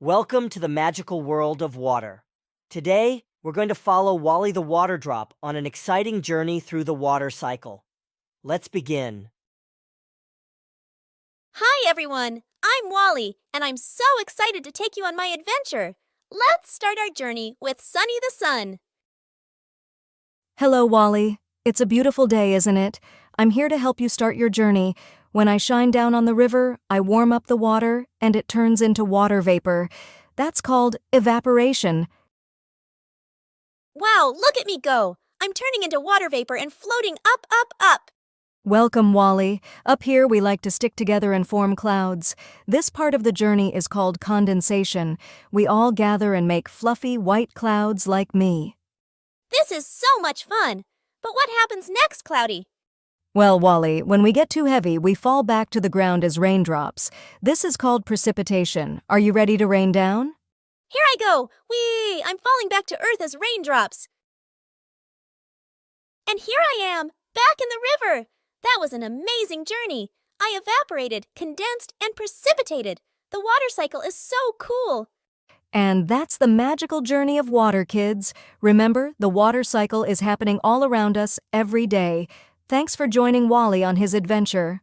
Welcome to the magical world of water. Today, we're going to follow Wally the water drop on an exciting journey through the water cycle. Let's begin. Hi everyone, I'm Wally, and I'm so excited to take you on my adventure. Let's start our journey with Sunny the Sun. Hello, Wally. It's a beautiful day, isn't it? I'm here to help you start your journey. When I shine down on the river, I warm up the water, and it turns into water vapor. That's called evaporation. Wow, look at me go! I'm turning into water vapor and floating up, up, up. Welcome, Wally. Up here, we like to stick together and form clouds. This part of the journey is called condensation. We all gather and make fluffy white clouds like me. This is so much fun. But what happens next, Cloudy? Well, Wally, when we get too heavy, we fall back to the ground as raindrops. This is called precipitation. Are you ready to rain down? Here I go! Whee! I'm falling back to earth as raindrops. And here I am, back in the river. That was an amazing journey. I evaporated, condensed, and precipitated. The water cycle is so cool. And that's the magical journey of water, kids. Remember, the water cycle is happening all around us every day. Thanks for joining Wally on his adventure.